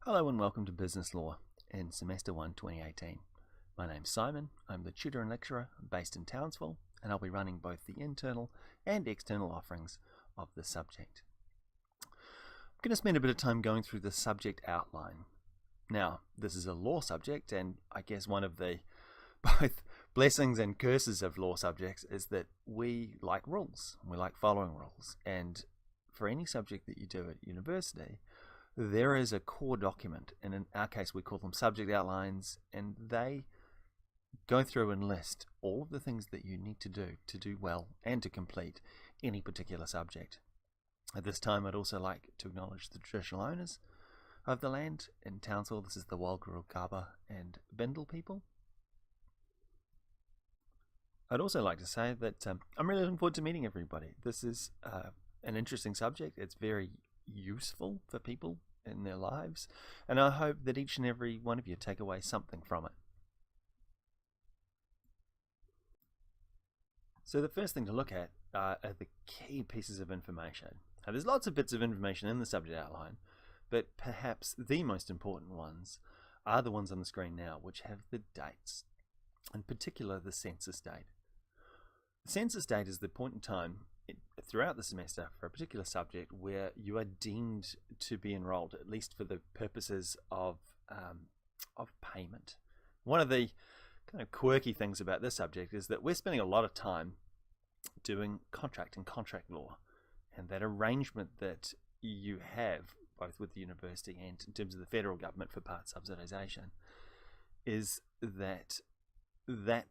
Hello and welcome to Business Law in Semester 1 2018. My name's Simon, I'm the tutor and lecturer based in Townsville, and I'll be running both the internal and external offerings of this subject. I'm going to spend a bit of time going through the subject outline. Now, this is a law subject, and I guess one of the both blessings and curses of law subjects is that we like rules, we like following rules, and for any subject that you do at university, there is a core document, and in our case we call them subject outlines, and they go through and list all of the things that you need to do well and to complete any particular subject. At this time, I'd also like to acknowledge the traditional owners of the land in Townsville. This is the Walguru, Kaba and Bindle people. I'd also like to say that I'm really looking forward to meeting everybody. This is an interesting subject. It's very useful for people in their lives, and I hope that each and every one of you take away something from it. So the first thing to look at are the key pieces of information. Now, there's lots of bits of information in the subject outline, but perhaps the most important ones are the ones on the screen now, which have the dates, in particular the census date. The census date is the point in time throughout the semester for a particular subject where you are deemed to be enrolled, at least for the purposes of payment. One of the kind of quirky things about this subject is that we're spending a lot of time doing contract and contract law, and that arrangement that you have both with the university and in terms of the federal government for part subsidization is that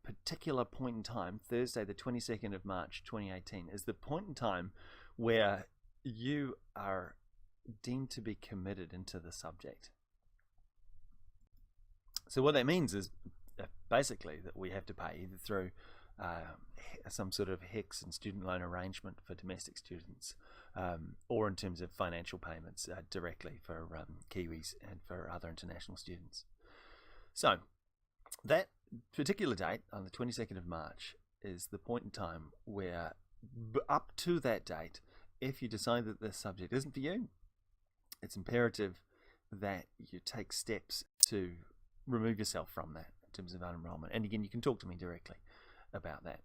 particular point in time, Thursday the 22nd of March 2018, is the point in time where you are deemed to be committed into the subject. So what that means is basically that we have to pay either through some sort of HECS and student loan arrangement for domestic students, or in terms of financial payments directly for Kiwis and for other international students. So that particular date on the 22nd of March is the point in time where up to that date, if you decide that this subject isn't for you, it's imperative that you take steps to remove yourself from that in terms of unenrollment. And again, you can talk to me directly about that.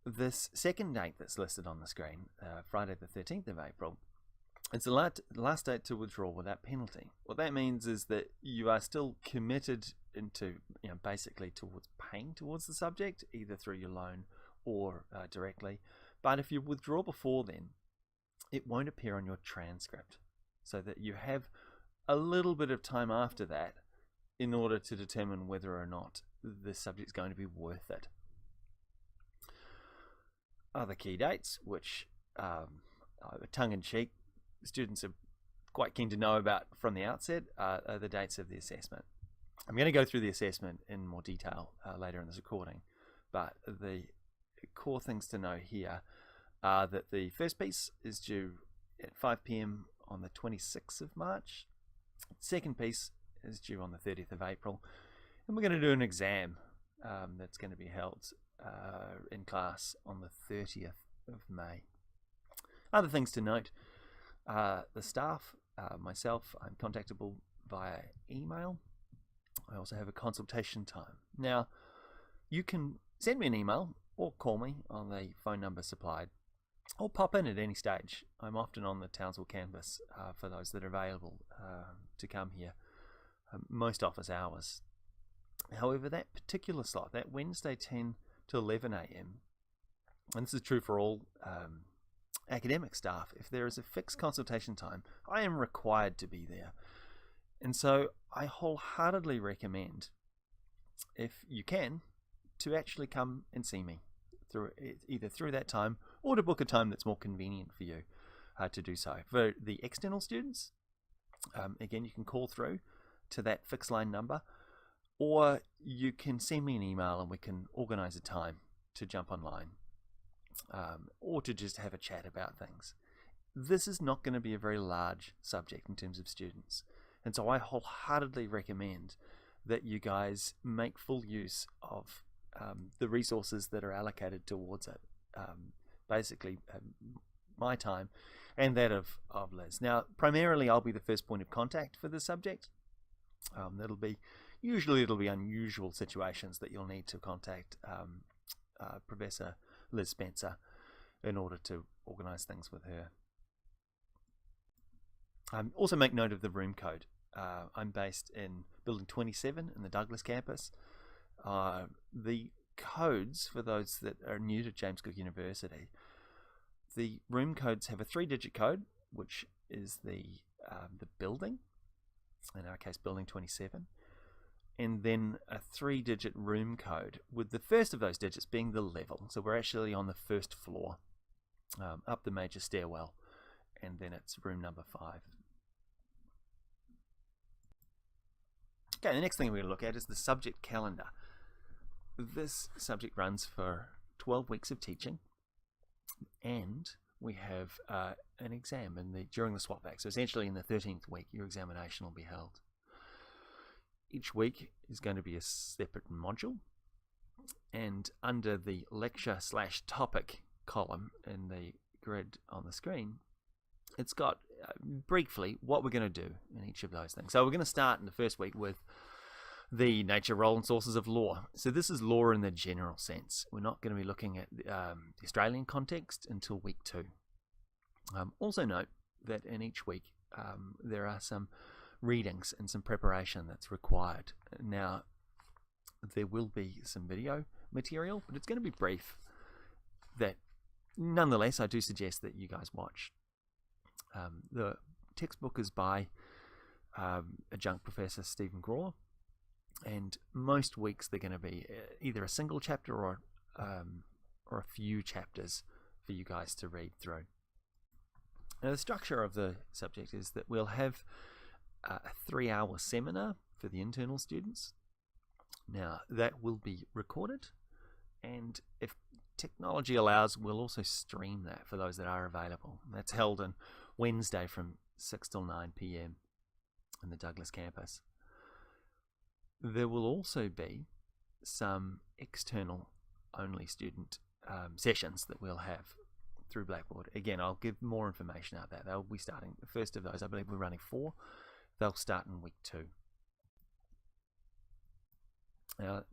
This second date that's listed on the screen, Friday the 13th of April, it's the last date to withdraw without penalty. What that means is that you are still committed into, basically towards paying towards the subject, either through your loan or directly. But if you withdraw before then, it won't appear on your transcript, so that you have a little bit of time after that in order to determine whether or not the subject is going to be worth it. Other key dates, which tongue-in-cheek, students are quite keen to know about from the outset, are the dates of the assessment. I'm going to go through the assessment in more detail later in this recording, but the core things to know here are that the first piece is due at 5 p.m. on the 26th of March. The second piece is due on the 30th of April, and we're going to do an exam that's going to be held in class on the 30th of May. Other things to note: the staff, myself, I'm contactable via email. I also have a consultation time. Now, you can send me an email or call me on the phone number supplied, or pop in at any stage. I'm often on the Townsville campus for those that are available to come here, most office hours. However, that particular slot, that Wednesday 10 to 11 a.m., and this is true for all academic staff, if there is a fixed consultation time, I am required to be there. And so I wholeheartedly recommend, if you can, to actually come and see me either through that time or to book a time that's more convenient for you to do so. For the external students, again, you can call through to that fixed line number, or you can send me an email and we can organize a time to jump online, or to just have a chat about things. This is not going to be a very large subject in terms of students, and so I wholeheartedly recommend that you guys make full use of the resources that are allocated towards it. Basically, my time and that of Liz. Now, primarily I'll be the first point of contact for the subject. Usually it'll be unusual situations that you'll need to contact Professor Liz Spencer in order to organise things with her. Also make note of the room code. I'm based in Building 27 in the Douglas campus. The codes, for those that are new to James Cook University, the room codes have a 3-digit code, which is the building, in our case Building 27, and then a 3-digit room code, with the first of those digits being the level. So we're actually on the first floor, up the major stairwell, and then it's room number 5. Okay, the next thing we're going to look at is the subject calendar. This subject runs for 12 weeks of teaching, and we have an exam during the swap back. So essentially in the 13th week, your examination will be held. Each week is going to be a separate module, and under the lecture/topic column in the grid on the screen, it's got briefly what we're going to do in each of those things. So we're going to start in the first week with the nature, role and sources of law. So this is law in the general sense. We're not going to be looking at the Australian context until week 2. Also note that in each week there are some readings and some preparation that's required. Now, there will be some video material, but it's going to be brief. That nonetheless, I do suggest that you guys watch. The textbook is by adjunct professor Stephen Graw, and most weeks they're going to be either a single chapter or a few chapters for you guys to read through. Now, the structure of the subject is that we'll have a 3-hour seminar for the internal students. Now, that will be recorded, and if technology allows, we'll also stream that for those that are available. That's held on Wednesday from 6 till 9 p.m. in the Douglas campus. There will also be some external only student sessions that we'll have through Blackboard. Again, I'll give more information out there. They'll be starting, the first of those, I believe we're running 4. They'll start in week 2.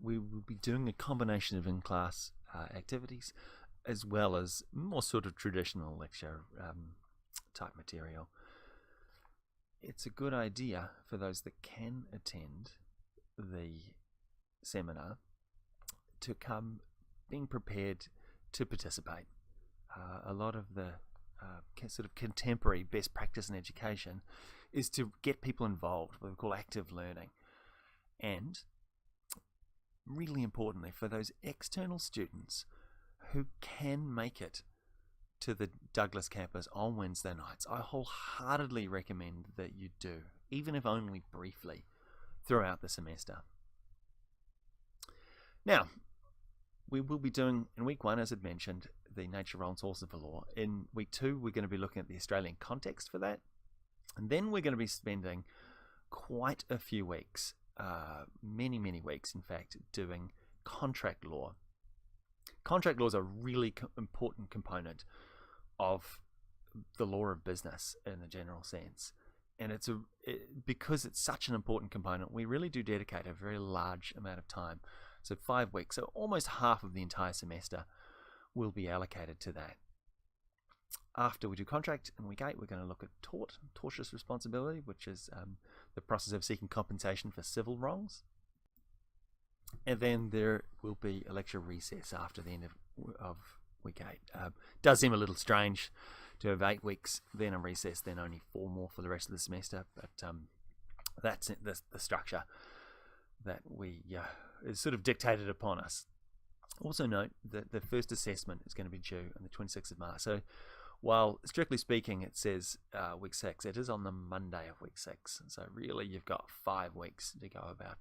We will be doing a combination of in-class activities as well as more sort of traditional lecture type material. It's a good idea for those that can attend the seminar to come being prepared to participate. A lot of the sort of contemporary best practice in education is to get people involved, what we call active learning. And really importantly, for those external students who can make it to the Douglas campus on Wednesday nights, I wholeheartedly recommend that you do, even if only briefly, throughout the semester. Now, we will be doing, in week 1, as I'd mentioned, the nature, role and sources of the law. In week 2, we're going to be looking at the Australian context for that. And then we're going to be spending quite a few weeks, many weeks, in fact, doing contract law. Contract law is a really important component of the law of business in the general sense. And because it's such an important component, we really do dedicate a very large amount of time. So 5 weeks, so almost half of the entire semester will be allocated to that. After we do contract in week 8, we're going to look at tortious responsibility, which is the process of seeking compensation for civil wrongs. And then there will be a lecture recess after the end of week 8. Does seem a little strange to have 8 weeks, then a recess, then only 4 more for the rest of the semester, but that's the structure that is sort of dictated upon us. Also note that the first assessment is going to be due on the 26th of March. So while strictly speaking it says week 6, it is on the Monday of week 6. So really you've got 5 weeks to go about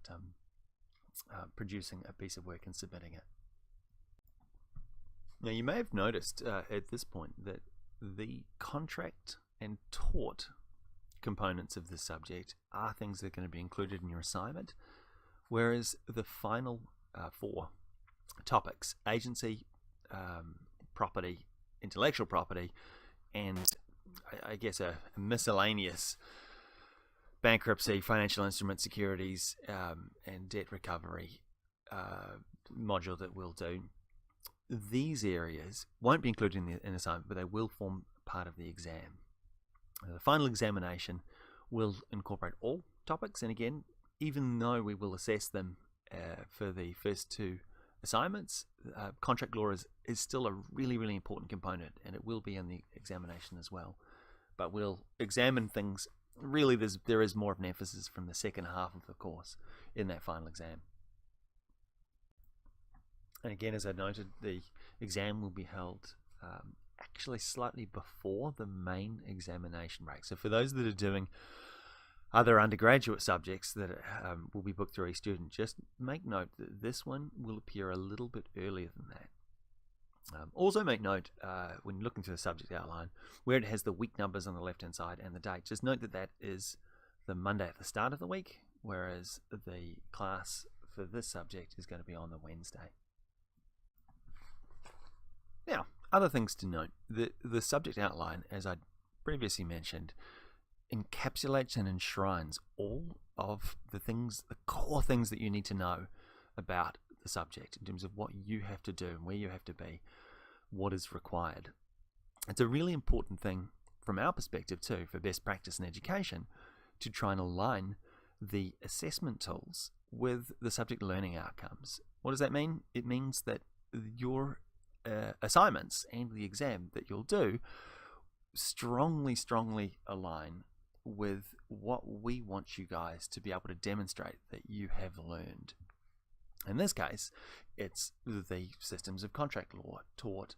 producing a piece of work and submitting it. Now you may have noticed at this point that the contract and tort components of the subject are things that are going to be included in your assignment, whereas the final 4 topics, agency, property, intellectual property, and I guess a miscellaneous bankruptcy, financial instrument securities, and debt recovery module that we'll do. These areas won't be included in the assignment, but they will form part of the exam. The final examination will incorporate all topics, and again, even though we will assess them for the first two assignments, contract law is still a really, really important component, and it will be in the examination as well. But we'll examine things. Really, there is more of an emphasis from the second half of the course in that final exam. And again, as I noted, the exam will be held actually slightly before the main examination break. So for those that are doing other undergraduate subjects that will be booked through eStudent, just make note that this one will appear a little bit earlier than that. Also make note when looking through the subject outline where it has the week numbers on the left hand side and the date. Just note that that is the Monday at the start of the week, whereas the class for this subject is going to be on the Wednesday. Now, other things to note. The subject outline, as I previously mentioned, encapsulates and enshrines all of the core things that you need to know about the subject in terms of what you have to do and where you have to be, what is required. It's a really important thing from our perspective too, for best practice in education, to try and align the assessment tools with the subject learning outcomes. What does that mean? It means that your assignments and the exam that you'll do strongly align with what we want you guys to be able to demonstrate that you have learned. In this case, it's the systems of contract law taught,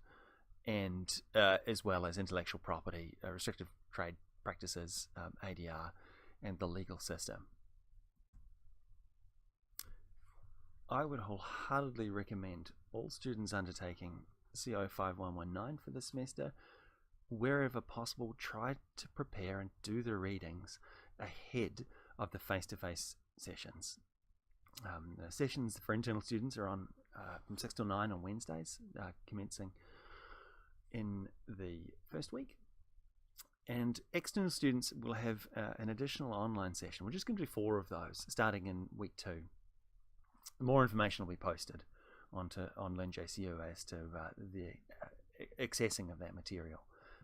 and as well as intellectual property, restrictive trade practices, ADR, and the legal system. I would wholeheartedly recommend all students undertaking CO5119 for this semester, wherever possible, try to prepare and do the readings ahead of the face-to-face sessions. The sessions for internal students are on from 6 till 9 on Wednesdays, commencing in the first week. And external students will have an additional online session. We're just going to do 4 of those, starting in week 2. More information will be posted on LearnJCU as to the accessing of that material.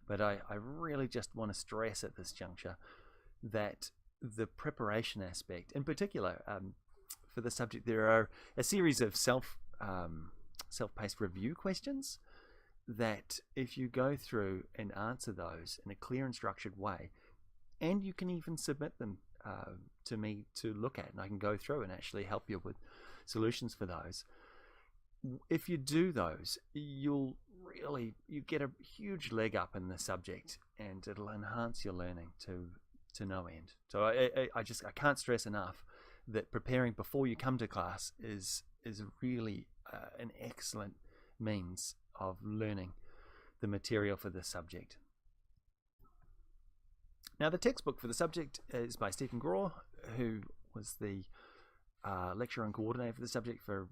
But I really just want to stress at this juncture that the preparation aspect, in particular, for the subject, there are a series of self-paced review questions that if you go through and answer those in a clear and structured way, and you can even submit them to me to look at, and I can go through and actually help you with solutions for those. If you do those, you get a huge leg up in the subject, and it'll enhance your learning to no end. So I can't stress enough that preparing before you come to class is really an excellent means of learning the material for this subject. Now, the textbook for the subject is by Stephen Graw, who was the lecturer and coordinator for the subject for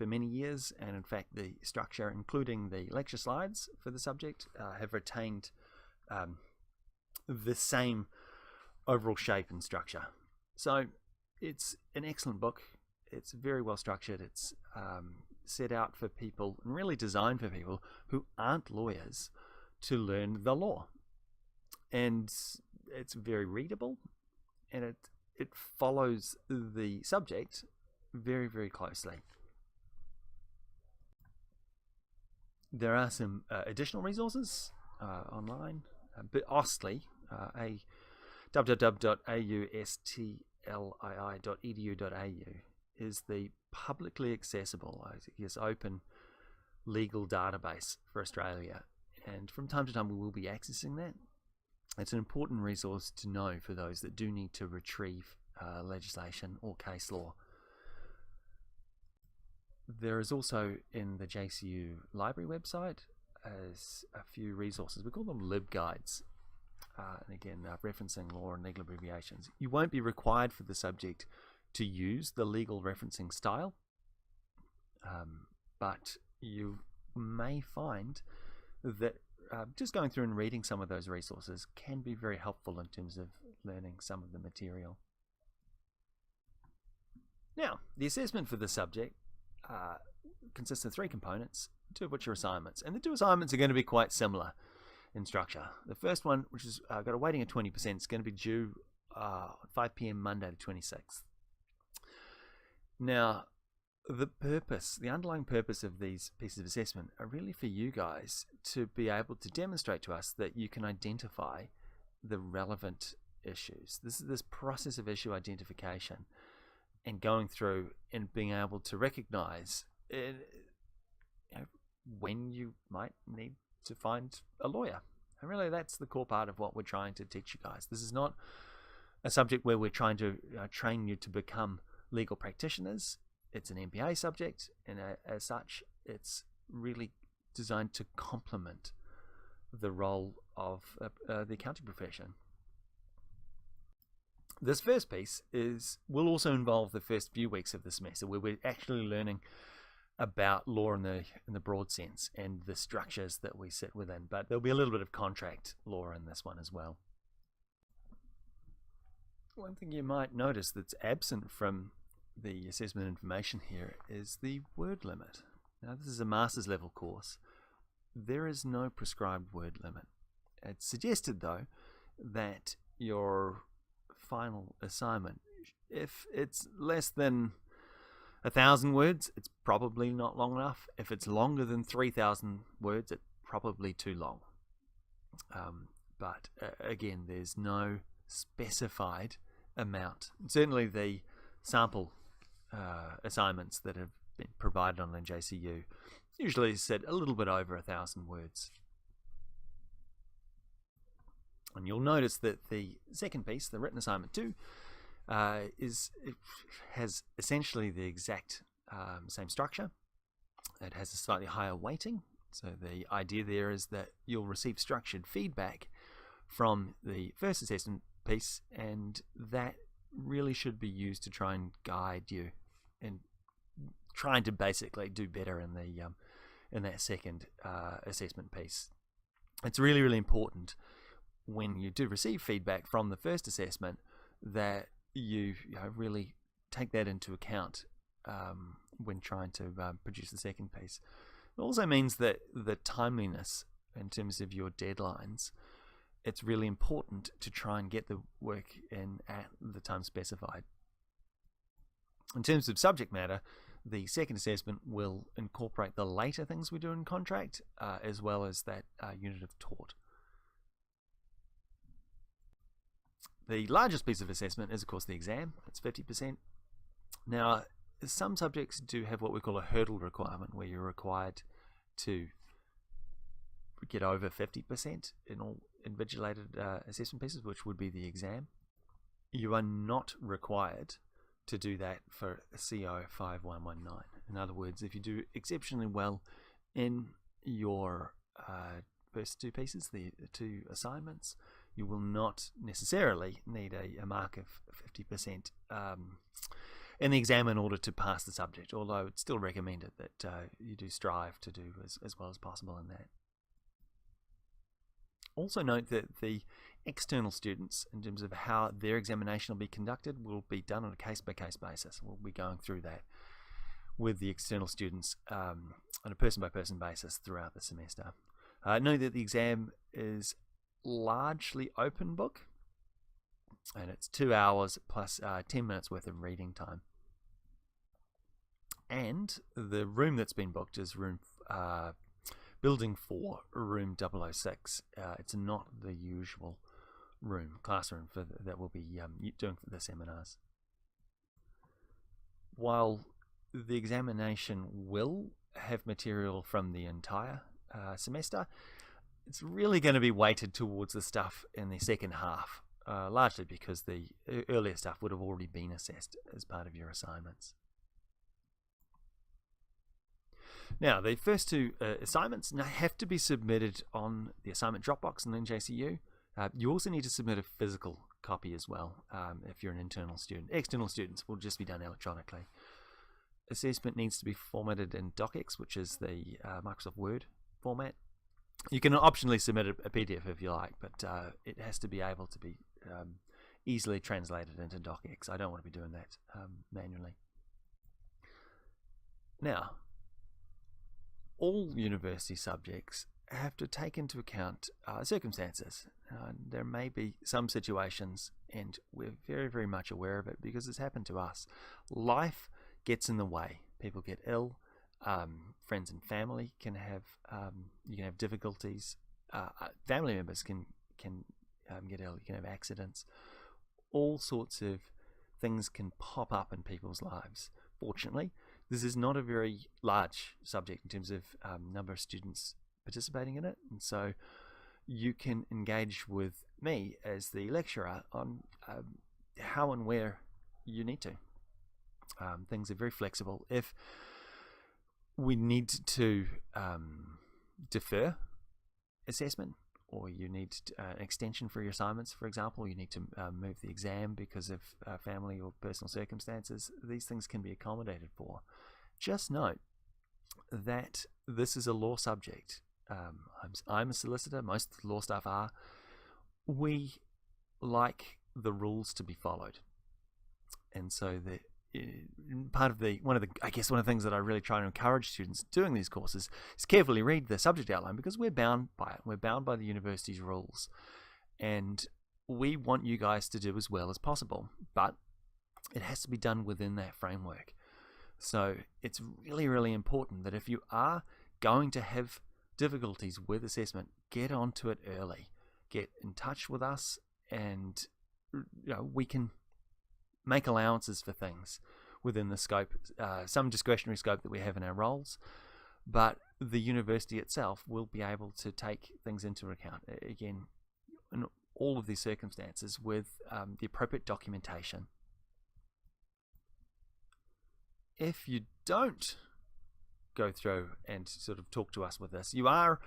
many years, and in fact the structure, including the lecture slides for the subject, have retained the same overall shape and structure. So it's an excellent book. It's very well structured. It's set out for people, and really designed for people who aren't lawyers, to learn the law. And it's very readable, and it follows the subject very, very closely. There are some additional resources online, but Ostley, www.austlii.edu.au, is the publicly accessible, I guess, open legal database for Australia, and from time to time we will be accessing that. It's an important resource to know for those that do need to retrieve legislation or case law. There is also in the JCU library website as a few resources. We call them LibGuides. And again, referencing law and legal abbreviations. You won't be required for the subject to use the legal referencing style, but you may find that just going through and reading some of those resources can be very helpful in terms of learning some of the material. Now, the assessment for this subject consists of 3 components, 2 of which are assignments. And the 2 assignments are going to be quite similar in structure. The first one, which has got a weighting of 20%, is going to be due 5 p.m. Monday the 26th. Now, the underlying purpose of these pieces of assessment are really for you guys to be able to demonstrate to us that you can identify the relevant issues. This is this process of issue identification and going through and being able to recognize when you might need to find a lawyer. And really that's the core part of what we're trying to teach you guys. This is not a subject where we're trying to train you to become legal practitioners. It's an MBA subject, and as such, it's really designed to complement the role of the accounting profession. This first piece will also involve the first few weeks of the semester, where we're actually learning about law in the broad sense and the structures that we sit within. But there'll be a little bit of contract law in this one as well. One thing you might notice that's absent from the assessment information here is the word limit. Now, this is a master's level course. There is no prescribed word limit. It's suggested, though, that your final assignment, if it's less than 1,000 words, it's probably not long enough. If it's longer than 3,000 words, it's probably too long. But again, there's no specified amount. Certainly the sample assignments that have been provided on NJCU usually sit a little bit over 1,000 words. And you'll notice that the second piece, the written assignment 2, has essentially the exact same structure. It has a slightly higher weighting. So the idea there is that you'll receive structured feedback from the first assessment piece, and that really should be used to try and guide you in trying to basically do better in that second assessment piece. It's really, really important when you do receive feedback from the first assessment that you really take that into account when trying to produce the second piece. It also means that the timeliness in terms of your deadlines, it's really important to try and get the work in at the time specified. In terms of subject matter, the second assessment will incorporate the later things we do in contract, as well as that unit of tort. The largest piece of assessment is, of course, the exam. It's 50%. Now, some subjects do have what we call a hurdle requirement, where you're required to get over 50% in all invigilated assessment pieces, which would be the exam. You are not required to do that for CO5119. In other words, if you do exceptionally well in your first 2 pieces, the 2 assignments, you will not necessarily need a mark of 50% in the exam in order to pass the subject, although it's still recommended that you do strive to do as well as possible in that. Also note that the external students, in terms of how their examination will be conducted, will be done on a case-by-case basis. We'll be going through that with the external students on a person-by-person basis throughout the semester. Note that the exam is largely open book, and it's 2 hours plus 10 minutes worth of reading time. And the room that's been booked is building 4, room 006. It's not the usual classroom that we'll be doing the seminars. While the examination will have material from the entire semester, it's really going to be weighted towards the stuff in the second half, largely because the earlier stuff would have already been assessed as part of your assignments. Now, the first 2 assignments have to be submitted on the assignment Dropbox and then NJCU. You also need to submit a physical copy as well if you're an internal student. External students will just be done electronically. Assessment needs to be formatted in DocX, which is the Microsoft Word format. You can optionally submit a PDF if you like, but it has to be able to be easily translated into docx. I don't want to be doing that manually. Now, all university subjects have to take into account circumstances. There may be some situations, and we're very, very much aware of it because it's happened to us. Life gets in the way. People get ill. Friends and family can have you can have difficulties. Family members can get ill. You can have accidents. All sorts of things can pop up in people's lives. Fortunately, this is not a very large subject in terms of number of students participating in it, and so you can engage with me as the lecturer on how and where you need to. Things are very flexible. If we need to defer assessment, or you need an extension for your assignments, for example, you need to move the exam because of family or personal circumstances, these things can be accommodated for. Just note that this is a law subject. I'm a solicitor, most law staff are. We like the rules to be followed, and so one of the things that I really try to encourage students doing these courses is carefully read the subject outline, because we're bound by it. We're bound by the university's rules, and we want you guys to do as well as possible, but it has to be done within that framework. So it's really, really important that if you are going to have difficulties with assessment, get onto it early. Get in touch with us, and we can make allowances for things within the scope, some discretionary scope that we have in our roles, but the university itself will be able to take things into account, again, in all of these circumstances, with the appropriate documentation. If you don't go through and sort of talk to us with this, you're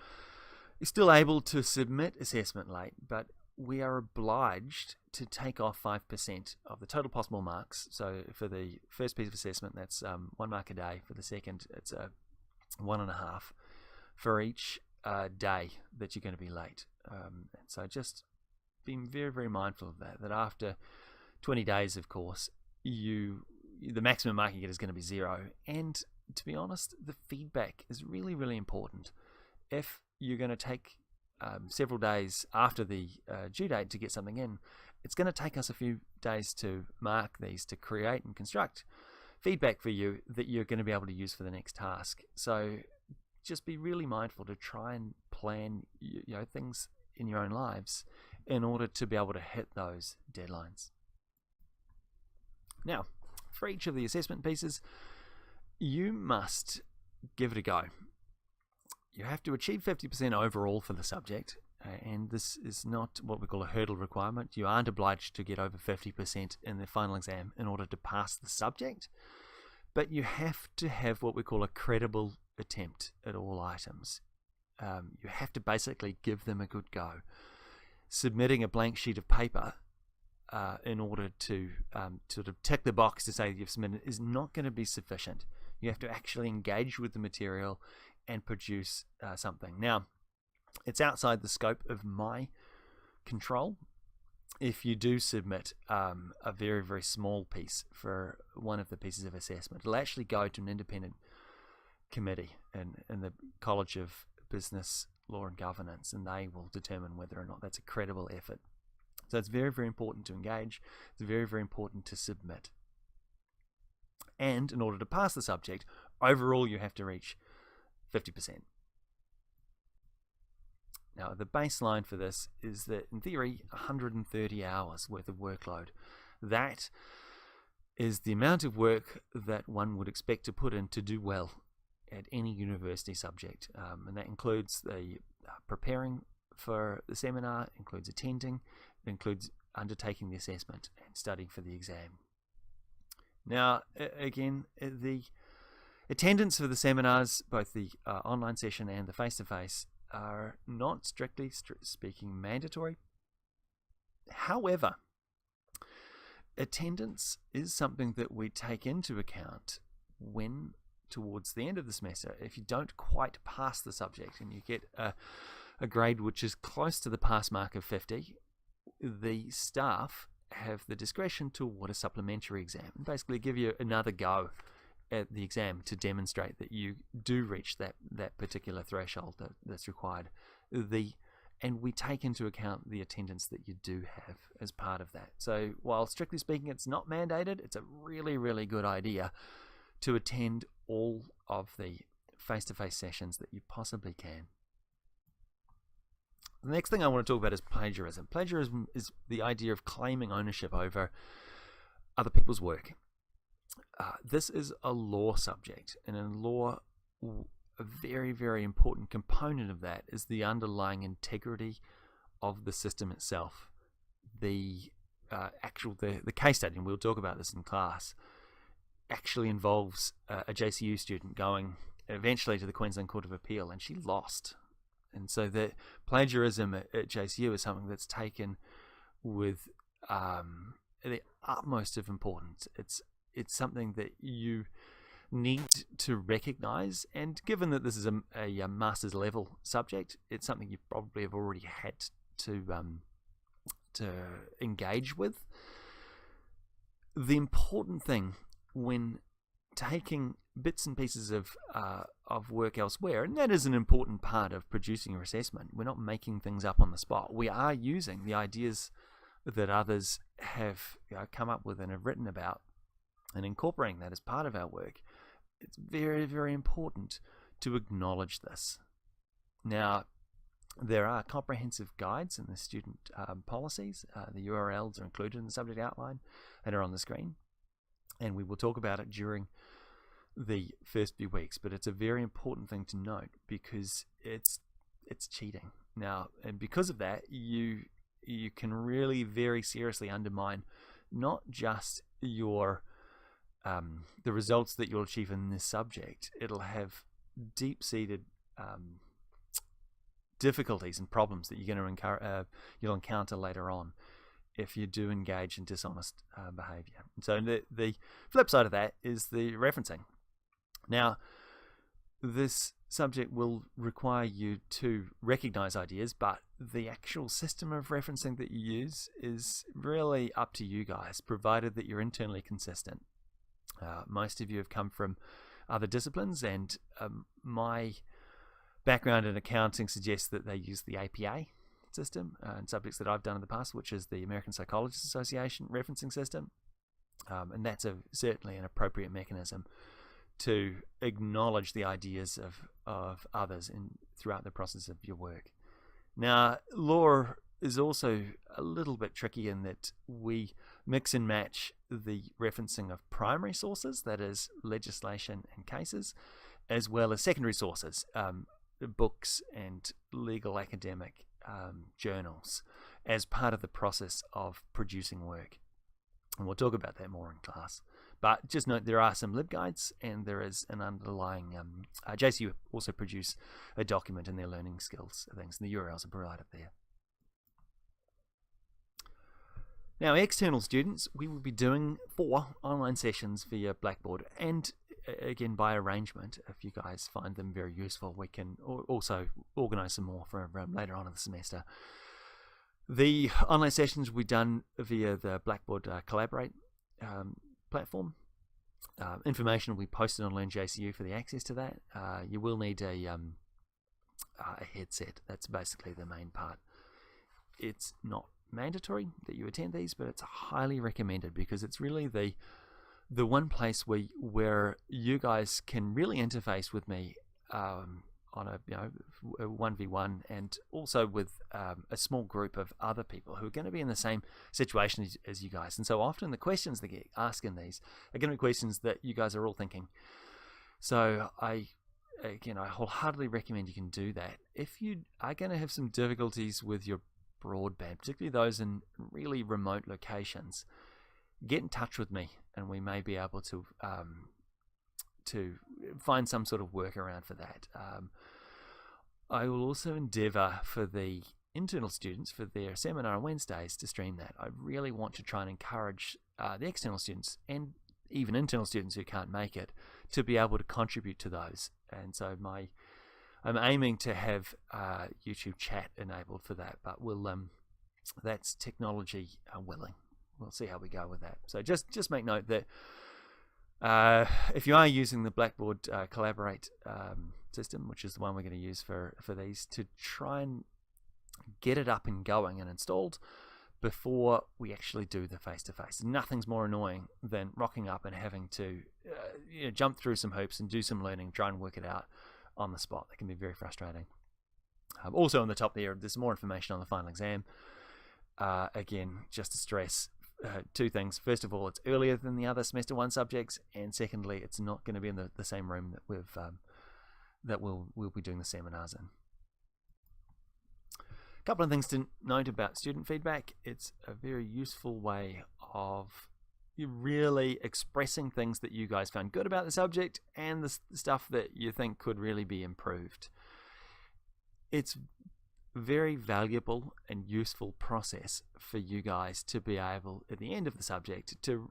still able to submit assessment late, but we are obliged to take off 5% of the total possible marks. So for the first piece of assessment, that's 1 mark a day. For the second, it's 1.5 for each day that you're going to be late. So just being very, very mindful of that after 20 days, of course, the maximum mark you get is going to be 0. And to be honest, the feedback is really, really important. If you're going to take several days after the due date to get something in, it's going to take us a few days to mark these, to create and construct feedback for you that you're going to be able to use for the next task. So just be really mindful to try and plan things in your own lives in order to be able to hit those deadlines. Now, for each of the assessment pieces, you must give it a go. You have to achieve 50% overall for the subject, and this is not what we call a hurdle requirement. You aren't obliged to get over 50% in the final exam in order to pass the subject, but you have to have what we call a credible attempt at all items. You have to basically give them a good go. Submitting a blank sheet of paper in order to sort of tick the box to say that you've submitted is not going to be sufficient. You have to actually engage with the material and produce something. Now, it's outside the scope of my control. If you do submit a very, very small piece for one of the pieces of assessment, it'll actually go to an independent committee in the College of Business Law and Governance, and they will determine whether or not that's a credible effort. So it's very, very important to engage. It's very, very important to submit. And in order to pass the subject, overall you have to reach 50%. Now, the baseline for this is that, in theory, 130 hours worth of workload. That is the amount of work that one would expect to put in to do well at any university subject. And that includes the preparing for the seminar, includes attending, it includes undertaking the assessment and studying for the exam. Now, again, the attendance for the seminars, both the online session and the face-to-face, are not strictly speaking mandatory. However, attendance is something that we take into account when towards the end of the semester, if you don't quite pass the subject and you get a grade which is close to the pass mark of 50, the staff have the discretion to award a supplementary exam and basically give you another go at the exam to demonstrate that you do reach that particular threshold that's required. And we take into account the attendance that you do have as part of that. So while strictly speaking it's not mandated, it's a really, really good idea to attend all of the face-to-face sessions that you possibly can. The next thing I want to talk about is plagiarism. Plagiarism is the idea of claiming ownership over other people's work. This is a law subject, and in law, a very, very important component of that is the underlying integrity of the system itself. The case study, and we'll talk about this in class, actually involves a JCU student going eventually to the Queensland Court of Appeal, and she lost. And so the plagiarism at JCU is something that's taken with the utmost of importance. It's something that you need to recognize, and given that this is a master's level subject, it's something you probably have already had to engage with. The important thing when taking bits and pieces of work elsewhere, and that is an important part of producing your assessment. We're not making things up on the spot. We are using the ideas that others have come up with and have written about and incorporating that as part of our work. It's very, very important to acknowledge this. Now, there are comprehensive guides in the student policies. The URLs are included in the subject outline and are on the screen. And we will talk about it during the first few weeks. But it's a very important thing to note because it's cheating. Now, and because of that, you can really very seriously undermine not just your the results that you'll achieve in this subject. It'll have deep-seated difficulties and problems that you'll encounter later on if you do engage in dishonest behavior. So the flip side of that is the referencing. Now, this subject will require you to recognize ideas, but the actual system of referencing that you use is really up to you guys, provided that you're internally consistent. Most of you have come from other disciplines, and my background in accounting suggests that they use the APA system and subjects that I've done in the past, which is the American Psychologists Association referencing system, and that's certainly an appropriate mechanism to acknowledge the ideas of others throughout the process of your work. Now, law is also a little bit tricky in that we mix and match the referencing of primary sources, that is legislation and cases, as well as secondary sources, books and legal academic journals, as part of the process of producing work. And we'll talk about that more in class. But just note there are some LibGuides, and there is an underlying JCU also produce a document in their learning skills things, and the URLs are provided there. Now, external students, we will be doing 4 online sessions via Blackboard, and again by arrangement. If you guys find them very useful, we can also organise some more for later on in the semester. The online sessions will be done via the Blackboard Collaborate platform. Information will be posted on Learn JCU for the access to that. You will need a headset. That's basically the main part. It's not mandatory that you attend these, but it's highly recommended because it's really the one place where you guys can really interface with me on a 1v1, and also with a small group of other people who are going to be in the same situation as you guys. And so often the questions that get asked in these are going to be questions that you guys are all thinking. So I wholeheartedly recommend you can do that. If you are going to have some difficulties with your broadband, particularly those in really remote locations, get in touch with me and we may be able to find some sort of workaround for that. I will also endeavour for the internal students for their seminar on Wednesdays to stream that. I really want to try and encourage the external students and even internal students who can't make it to be able to contribute to those. And so I'm aiming to have YouTube chat enabled for that, but that's technology willing. We'll see how we go with that. So just make note that if you are using the Blackboard Collaborate system, which is the one we're going to use for these, to try and get it up and going and installed before we actually do the face-to-face. Nothing's more annoying than rocking up and having to jump through some hoops and do some learning, try and work it out on the spot. That can be very frustrating. Also on the top there, there's more information on the final exam. Again, just to stress two things. First of all, it's earlier than the other semester 1 subjects, and secondly, it's not going to be in the same room that we'll be doing the seminars in. A couple of things to note about student feedback. It's a very useful way of really expressing things that you guys found good about the subject and the stuff that you think could really be improved. It's very valuable and useful process for you guys to be able, at the end of the subject, to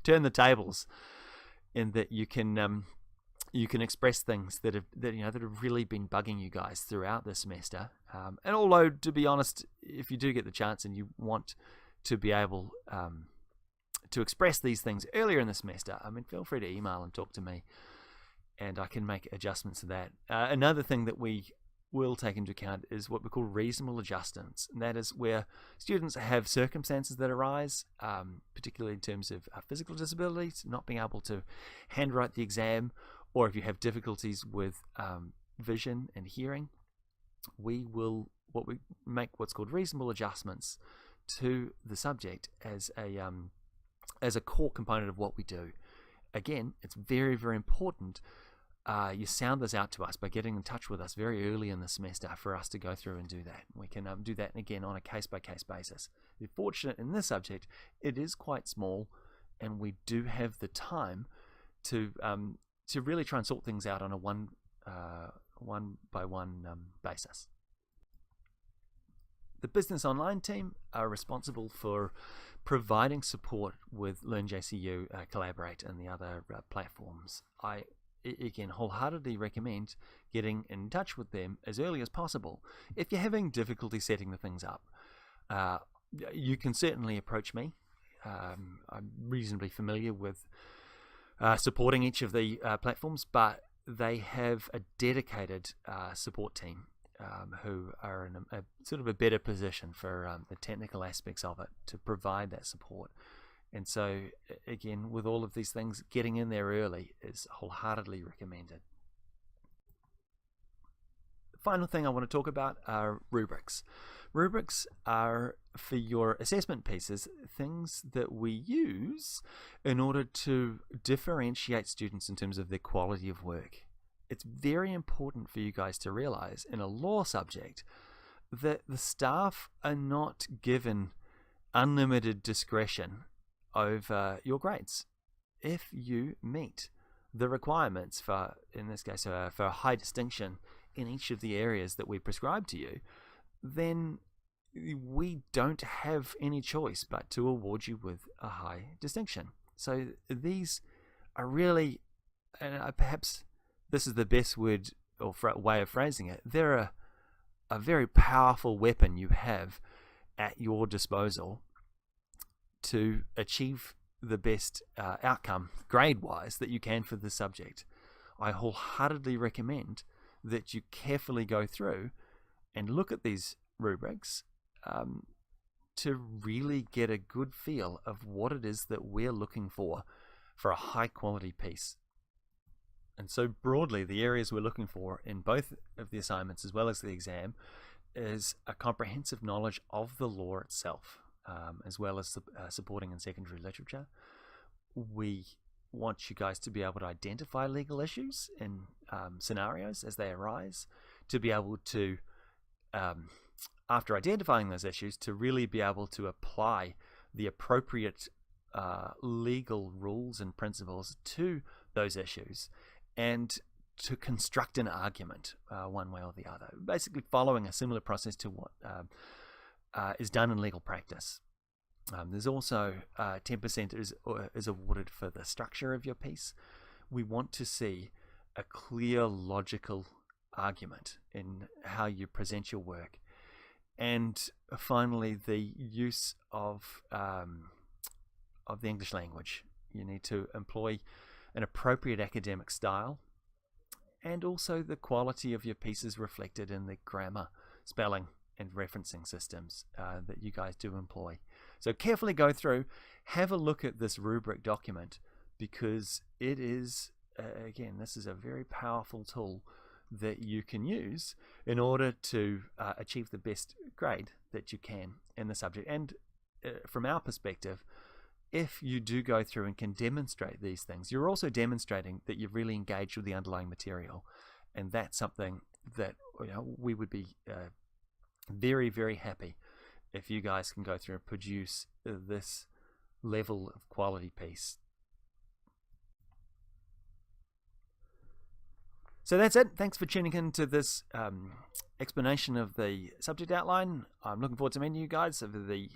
turn the tables, in that you can express things that have really been bugging you guys throughout the semester. And although, to be honest, if you do get the chance and you want to be able to express these things earlier in the semester, feel free to email and talk to me, and I can make adjustments to that. Another thing that we will take into account is what we call reasonable adjustments, and that is where students have circumstances that arise, particularly in terms of physical disabilities, not being able to handwrite the exam, or if you have difficulties with vision and hearing. We make what's called reasonable adjustments to the subject as a core component of what we do. Again, it's very, very important you sound this out to us by getting in touch with us very early in the semester for us to go through and do that. We can do that again on a case-by-case basis. We're fortunate in this subject, it is quite small, and we do have the time to really try and sort things out on a one-by-one basis. The Business Online team are responsible for providing support with LearnJCU, Collaborate, and the other platforms. I again wholeheartedly recommend getting in touch with them as early as possible. If you're having difficulty setting the things up, you can certainly approach me. I'm reasonably familiar with supporting each of the platforms, but they have a dedicated support team who are in a sort of a better position for the technical aspects of it to provide that support. And so, again, with all of these things, getting in there early is wholeheartedly recommended. The final thing I want to talk about are rubrics. Rubrics are, for your assessment pieces, things that we use in order to differentiate students in terms of their quality of work. It's very important for you guys to realize in a law subject that the staff are not given unlimited discretion over your grades. If you meet the requirements for, in this case, for a high distinction in each of the areas that we prescribe to you, then we don't have any choice but to award you with a high distinction. So these are really, and perhaps this is the best word or way of phrasing it, they're a very powerful weapon you have at your disposal to achieve the best outcome grade-wise that you can for the subject. I wholeheartedly recommend that you carefully go through and look at these rubrics to really get a good feel of what it is that we're looking for a high-quality piece. And so broadly, the areas we're looking for in both of the assignments as well as the exam is a comprehensive knowledge of the law itself, as well as supporting and secondary literature. We want you guys to be able to identify legal issues in scenarios as they arise, to be able to, after identifying those issues, to really be able to apply the appropriate legal rules and principles to those issues, and to construct an argument one way or the other, basically following a similar process to what is done in legal practice. There's also 10% is awarded for the structure of your piece. We want to see a clear, logical argument in how you present your work. And finally, the use of the English language. You need to employ an appropriate academic style, and also the quality of your pieces reflected in the grammar, spelling, and referencing systems that you guys do employ. So carefully go through, have a look at this rubric document, because it is, again, this is a very powerful tool that you can use in order to achieve the best grade that you can in the subject. And from our perspective, if you do go through and can demonstrate these things, you're also demonstrating that you've really engaged with the underlying material, and that's something that we would be very, very happy if you guys can go through and produce this level of quality piece. So that's it. Thanks for tuning in to this explanation of the subject outline. I'm looking forward to meeting you guys over the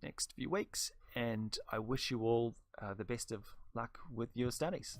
next few weeks, and I wish you all the best of luck with your studies.